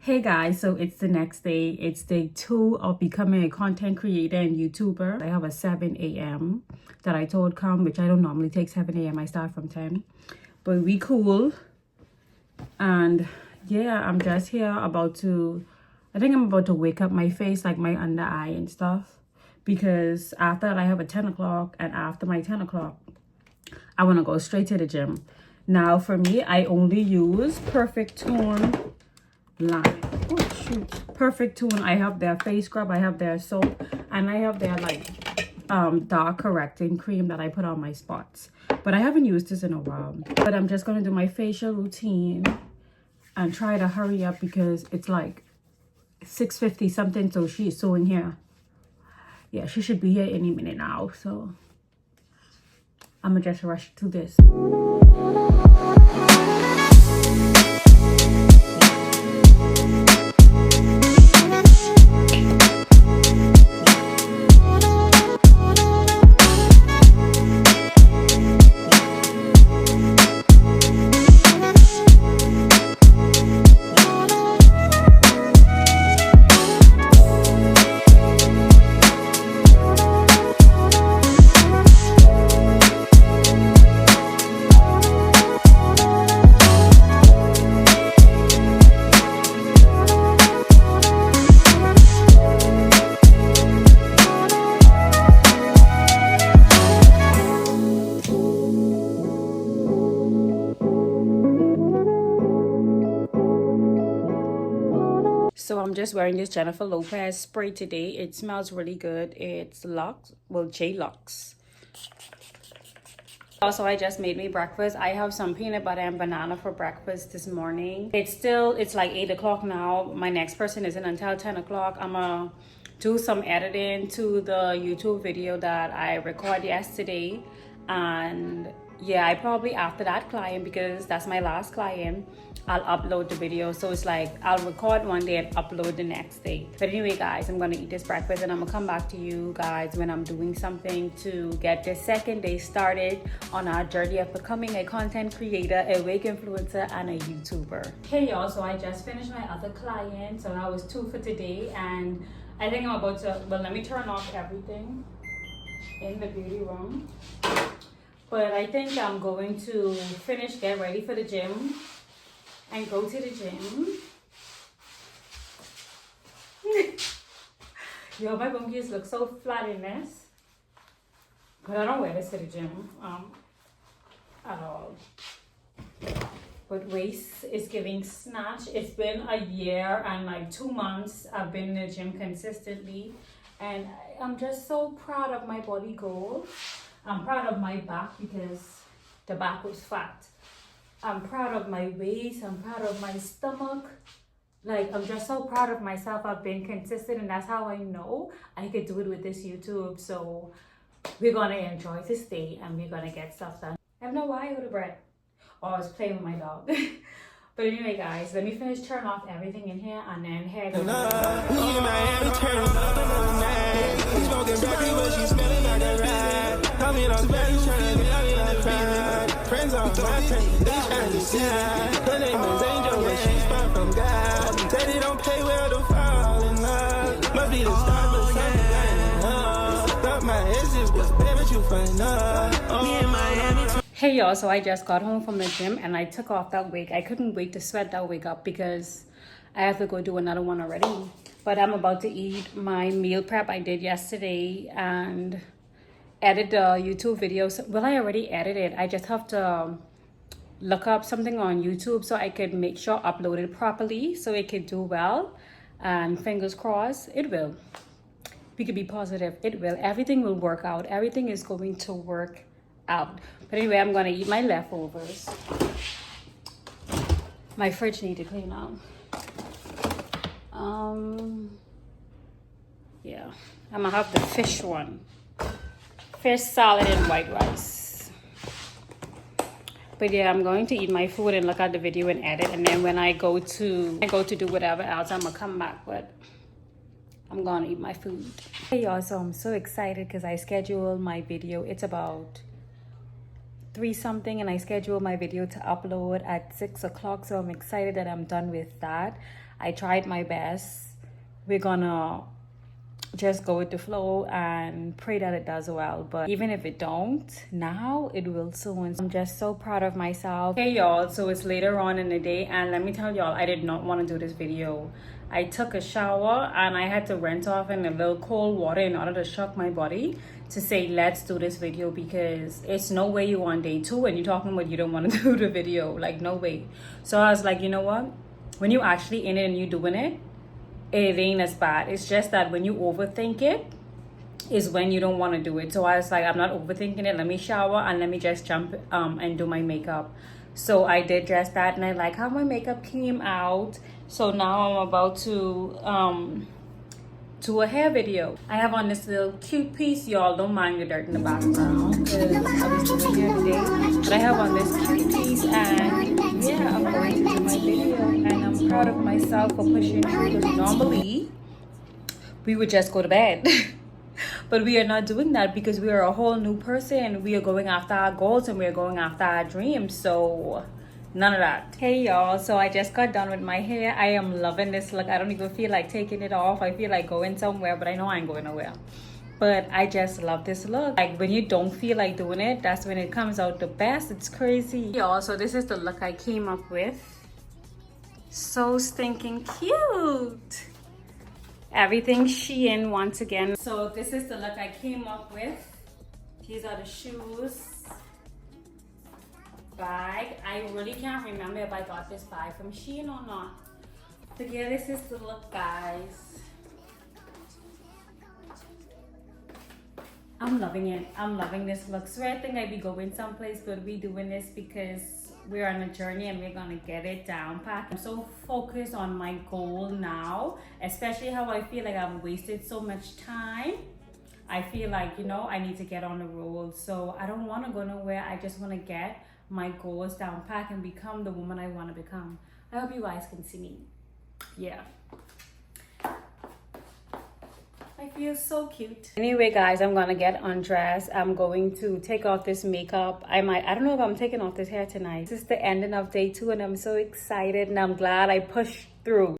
Hey guys, so it's the next day. It's day 2 of becoming a content creator and YouTuber. I have a 7 a.m. that I told come, which I don't normally take 7 a.m. I start from 10. But we cool. And yeah, I'm just here I think I'm about to wake up my face, like my under eye and stuff. Because after I have a 10 o'clock, and after my 10 o'clock, I want to go straight to the gym. Now for me, I only use Perfect Tone line. Oh shoot, Perfect Tune. I have their face scrub, I have their soap, and I have their dark correcting cream that I put on my spots. But I haven't used this in a while. But I'm just gonna do my facial routine and try to hurry up because it's like 6:50 something. So she's so in here. Yeah, she should be here any minute now. So I'm gonna just rush to this. So I'm just wearing this Jennifer Lopez spray today. It smells really good. It's Lux, well, J Lux. Also, I just made me breakfast. I have some peanut butter and banana for breakfast this morning. It's like 8 o'clock now. My next person isn't until 10 o'clock. I'm gonna do some editing to the YouTube video that I recorded yesterday. And yeah, I probably after that client, because that's my last client, I'll upload the video. So it's like I'll record one day and upload the next day. But anyway guys, I'm gonna eat this breakfast and I'm gonna come back to you guys when I'm doing something to get this second day started on our journey of becoming a content creator, a wig influencer, and a YouTuber. Hey y'all, so I just finished my other client. So that was 2 for today, and I think I'm about to, well, let me turn off everything in the beauty room. But I think I'm going to get ready for the gym and go to the gym. Yo, my bunkies look so flat in this. But I don't wear this to the gym at all. But waist is giving snatch. It's been a year and like 2 months I've been in the gym consistently. And I'm just so proud of my body goal. I'm proud of my back because the back was fat. I'm proud of my waist. I'm proud of my stomach. Like, I'm just so proud of myself. I've been consistent, and that's how I know I could do it with this YouTube. So we're gonna enjoy this day and we're gonna get stuff done. I have no why I go to bread. Oh, I was playing with my dog. But anyway guys, let me finish turn off everything in here and then head over. Friends on my page, they trying to see. Her name is Angel, but she's far from God. Said it don't pay well to fall in love. Must be the start, but something lining up. Thought my exit was bad, but you find out. Me in Miami. Hey y'all, so I just got home from the gym and I took off that wig. I couldn't wait to sweat that wig up because I have to go do another one already. But I'm about to eat my meal prep I did yesterday and edit the YouTube videos. Well, I already edited. I just have to look up something on YouTube so I could make sure upload it properly so it could do well. And fingers crossed, it will. We could be positive. It will. Everything will work out. Everything is going to work out. But anyway, I'm gonna eat my leftovers. My fridge need to clean out. Yeah, I'm gonna have the fish one. Fish salad and white rice. But yeah, I'm going to eat my food and look at the video and edit, and then when I go to do whatever else, I'm gonna come back, but I'm gonna eat my food. Hey y'all, so I'm so excited because I scheduled my video. It's about 3 something and I scheduled my video to upload at 6 o'clock. So I'm excited that I'm done with that. I tried my best. We're gonna just go with the flow and pray that it does well. But even if it don't, now it will soon. I'm just so proud of myself. Hey y'all, so it's later on in the day, and let me tell y'all, I did not want to do this video. I took a shower and I had to rinse off in a little cold water in order to shock my body to say let's do this video, because it's no way you on day 2 and you're talking about you don't want to do the video. Like, no way. So I was like, you know what, when you actually in it and you doing it, it ain't as bad. It's just that when you overthink it is when you don't want to do it. So I was like, I'm not overthinking it. Let me shower and let me just jump and do my makeup. So I did just that, and I like how my makeup came out. So now I'm about to do a hair video. I have on this little cute piece, y'all. Don't mind the dirt in the background because I was doing hair today. But I have on this cute piece, and yeah, I'm going to do my video, and I'm proud of myself for pushing through, because normally we would just go to bed. But we are not doing that because we are a whole new person. We are going after our goals and we are going after our dreams. So none of that. Hey y'all, so I just got done with my hair. I am loving this look. I don't even feel like taking it off. I feel like going somewhere, but I know I ain't going nowhere. But I just love this look. Like, when you don't feel like doing it, that's when it comes out the best. It's crazy. Y'all, so this is the look I came up with. So stinking cute. Everything Shein once again. So this is the look I came up with. These are the shoes. Bag. I really can't remember if I got this bag from Shein or not. But yeah, this is the look, guys. I'm loving it. I'm loving this look. So I think I'd be going someplace, but we doing this because we're on a journey and we're gonna get it down pat. I'm so focused on my goal now, especially how I feel like I've wasted so much time. I feel like, you know, I need to get on the road. So I don't want to go nowhere. I just want to get my goals down pat and become the woman I want to become. I hope you guys can see me. Yeah. I feel so cute. Anyway, guys, I'm gonna get undressed. I'm going to take off this makeup. I don't know if I'm taking off this hair tonight. This is the ending of day 2 and I'm so excited and I'm glad I pushed through.